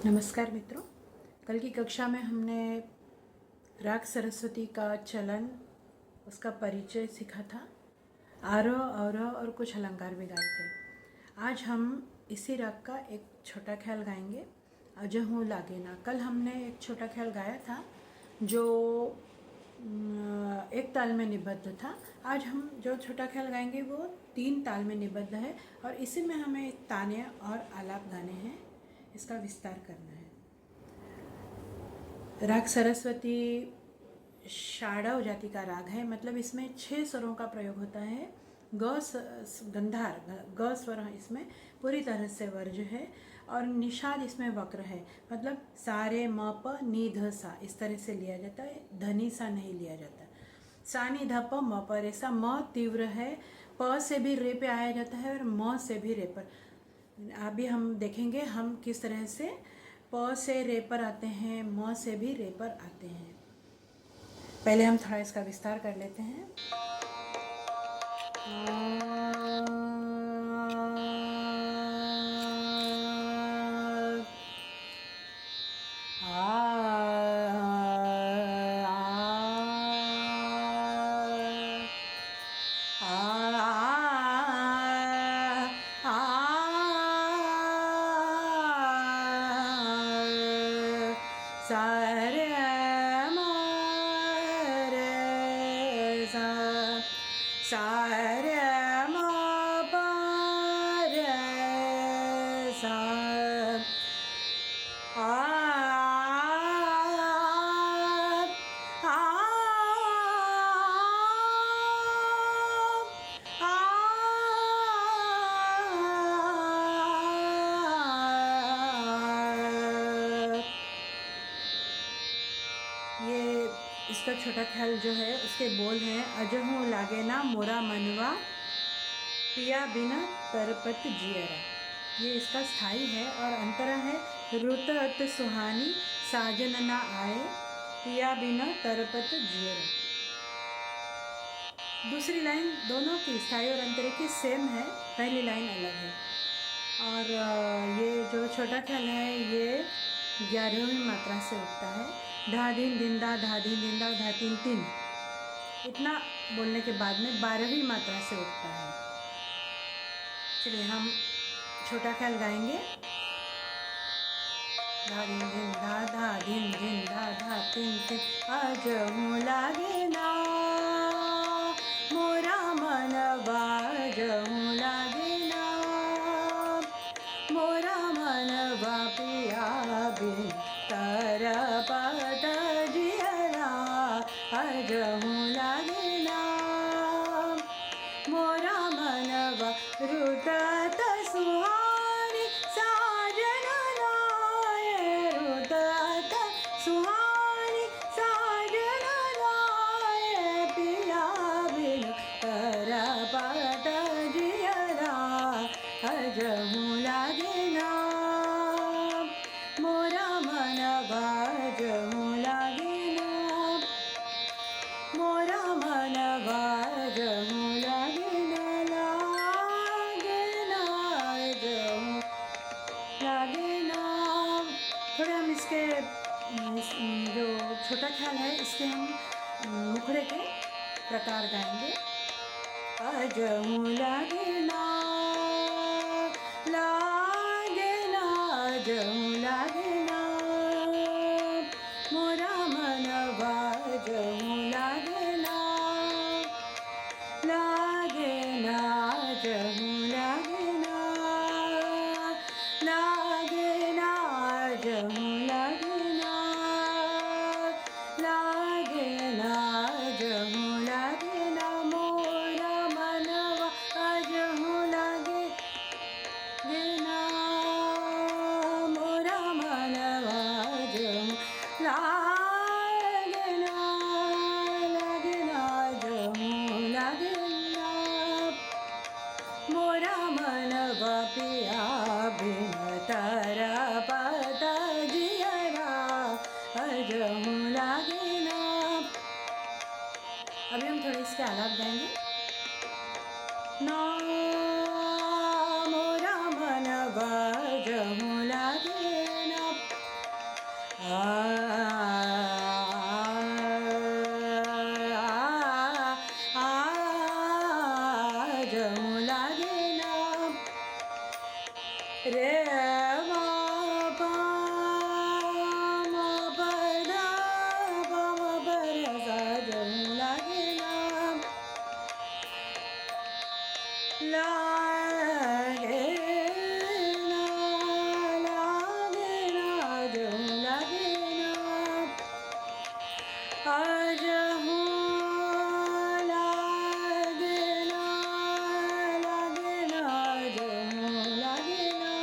नमस्कार मित्रों, कल की कक्षा में हमने राग सरस्वती का चलन, उसका परिचय सीखा था। आरोह अवरोह और कुछ अलंकार भी गाए थे। आज हम इसी राग का एक छोटा ख्याल गाएंगे, अजहू लागे ना। कल हमने एक छोटा ख्याल गाया था जो एक ताल में निबद्ध था। आज हम जो छोटा ख्याल गाएंगे वो 3 ताल में निबद्ध है और इसी में हमें ताने और आलाप गाने हैं, इसका विस्तार करना है। राग सरस्वती षाडव जाति का राग है, मतलब इसमें 6 स्वरों का प्रयोग होता है। गंधार ग स्वर इसमें पूरी तरह से वर्ज है और निषाद इसमें वक्र है, मतलब सारे म प नी ध सा इस तरह से लिया जाता है, धनी सा नहीं लिया जाता। सा नी ध प म प रे सा, म तीव्र है, प से भी रे पे आया जाता है और म से भी रे पर। अभी हम देखेंगे हम किस तरह से प से रे पर आते हैं, म से भी रे पर आते हैं। पहले हम थोड़ा इसका विस्तार कर लेते हैं। इसका छोटा ख्याल जो है उसके बोल हैं, अजहू लागे ना मोरा मनवा, पिया बिना तरपत जियरा। ये इसका स्थाई है और अंतरा है, रुत अत सुहानी साजन ना आए, पिया बिना तरपत जियरा। दूसरी लाइन दोनों की स्थाई और अंतरे की सेम है, पहली लाइन अलग है। और ये जो छोटा ख्याल है ये 11वीं मात्रा से उठता है। धा दिन दिंदा, धा दिन दिंदा, धा तीन तीन, इतना बोलने के बाद में 12वीं मात्रा से उठता है। चलिए हम छोटा ख्याल गाएंगे। धा दिन दिंदा, धा दिन दिंदा, धा तीन तीन, अजहू लागे ना मोरा मनवा, अजहू लागे ना मोरा मनवा, पिया बिन तरपत जियरा, अजहू लागे ना मोरा मनवा, रुदत सुहानी साजन लाए, रुदत सुहानी साजन लाए, पिया बिन तरपत जियरा, अजहू लागे ना मोरा मनवा, अजहू लागे ना मोरा मनवा, अजहू लागे ना, लागे ना, अजहू लागे ना। थोड़े हम इसके जो छोटा ख्याल है इसके हम मुखड़े के प्रकार गाएंगे। अजहू लागे ना, लागे ना, अजहू लागे ना मोरा मनवा, अजहू लागे ना, लागे ना, अजहू लागे ना, लागे ना, अजहू लागे ना, लागे ना, अजहू लागे ना मोरा मनवा, अजहू लागे ना मोरा मनवा, अजहू लागे ना, लागे ना, अजहू लागे ना मोरा मनवा, पिया बिन तरपत जियरा, अजहू लागे ना। अभी हम थोड़ी इसके आलाप गाएंगे। ना मोरा मनवा, अजहू लागे ना जमू लागे ना रे मा पा मा प धा पा मा प रे सा जमू लागे ना लागे ना लागे ना जमू लागे ना आज हूँ लागे ना जमू लागे ना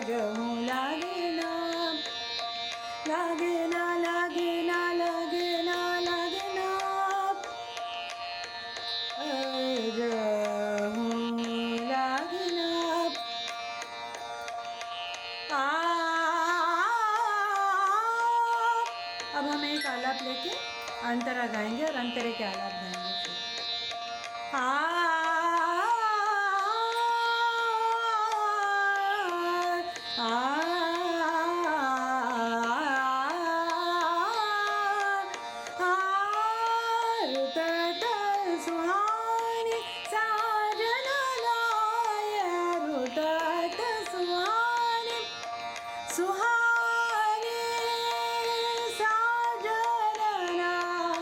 जमू लागे ना लागे ना लागे ना लागे ना लागे ना जमू लागे ना अब हम एक आलाप लेके अंतरा गाएंगे और अंतरे के आलाप गाएंगे फिर सुहानी साजन लाय रुदत सुहानी सुहानी साजन लाय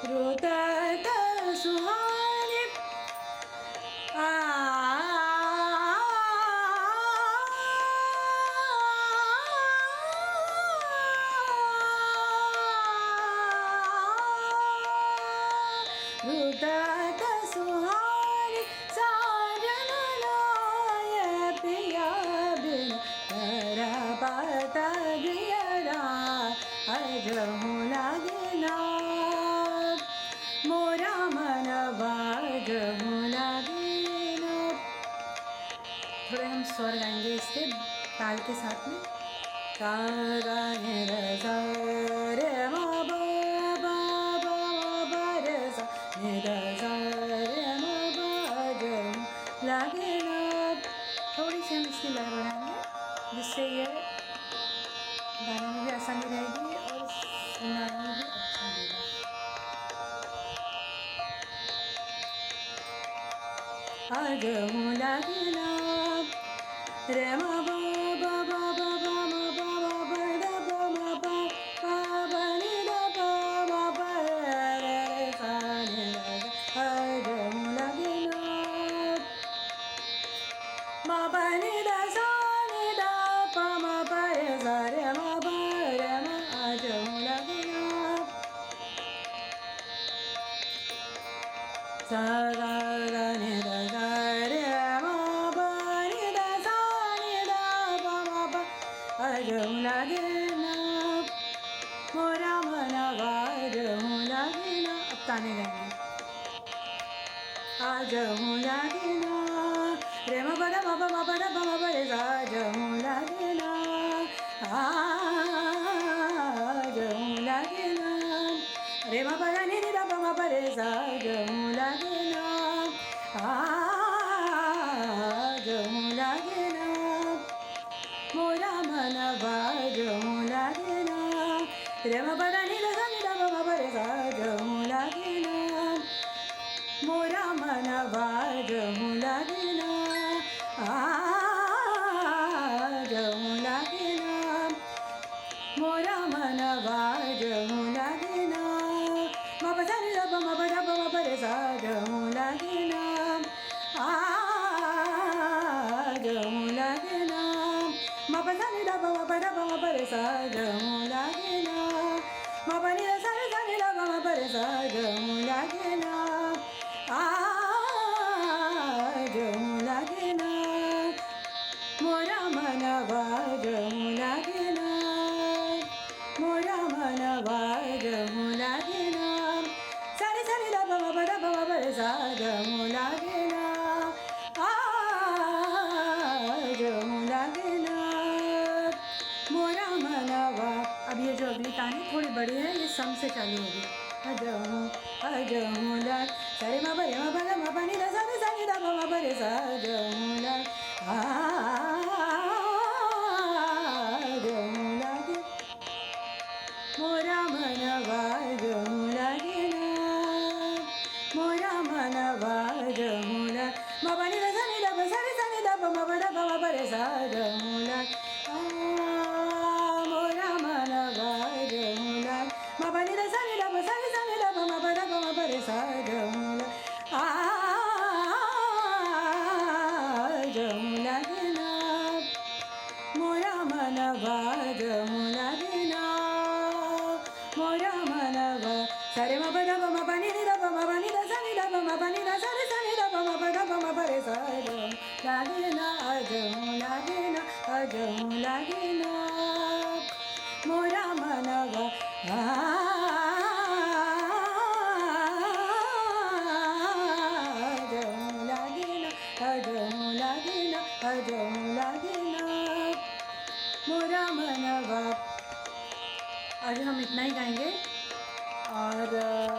रुदत सुहानी रुदत सुहानी साजन लाय पिया बिन तेरा पता जियरा अजहू लागे ना मोरा मन बाजहू लागे ना। थोड़े हम स्वर गाएंगे इसके ताल के साथ में गा गा रे सा रे मा बा बा बा बा रे सा रे सा रे मा बा जमू लागे ना। थोड़ी सी हम इसकी लय बढ़ाएंगे जिससे ये गाने में भी आसानी रहेगी और सुनाने में भी अच्छा लगेगा। जमू लागे ना रे मा बा बा बा बा बा मा बा बा बा दा बा मा बा बा बा नि दा बा मा बा रे रे सा नि दा जमू लागे ना मा बा नि दा सा नि दा पा मा बा रे सा रे मा बा रे मा जमू लागे ना सा गा गा नि दा सा रे मा बा नि दा सा नि दा पा मा बा जमू लागे ना मोरा मन जमू लागे ना। अब ताने गाएंगे जमू लागे ना रे मा बा दा मा बा दा पा मा बा रे सा जमू लागे ना जमू लागे ना रे मा बा दा नि दा पा मा बा रे सा जमू लागे ना जमू लागे ना मोरा मन जमू लागे ना रे मा बा दा नि दा सा नि दा पा मा बा रे सा जमू लागे ना मोरा मन जमू लागे ना जमू लागे ना मोरा मन जमू लागे ना मा बा सा नि दा पा मा बा दा पा मा बा रे सा जमू लागे ना जमू लागे ना मा बा सा नि दा पा मा बा दा पा मा बा रे सा जमू लागे ना मा बा नि दा सा नि दा पा मा बा रे सा जमू लागे ना जमू लागे ना मोरा मन जमू लागे ना मोरा मन जमू लागे ना सारे सारे दा पा मा बा दा पा मा बा रे सा जमू लागे ना जमू लागे ना मोरा मनवा। अब ये जो अगली तान है थोड़ी बड़ी है, ये सम से चालू होगी। अजहूँ अजहूँ लाल सारे मा बरे मा बा मा पा नी दा सा रे सा नी दा पा मा बरे सा अजहूँ लाल अजहूँ लागे मोरा मनवा अजहूँ लागे ना मोरा मनवा अजहूँ लाल मा पा नी दा सा नी दा पा सा रे सा नी दा पा मा बा दा पा मा बरे सा अजहूँ लाल मोरा मनवा अजहूँ लाल मा पा नी दा सा नी दा पा सा रे सा नी दा पा मा बा दा पा मा बरे सा अजहूँ लाल अजहूँ लागे ना मोरा मनवा अजहूँ लागे ना मोरा मनवा सारे मा बा दा पा मा पा नी दा पा मा पा नी दा सा नी दा पा मा पा नी दा सा रे सा नी दा पा मा बा दा पा मा बरे सा अजहूँ लागे ना अजहूँ लागे ना अजहूँ लागे ना मोरा मनवा अजहूँ लागे ना अजहूँ लागे ना अजहूँ लागे ना मोरा मनवा। आज हम इतना ही गाएंगे और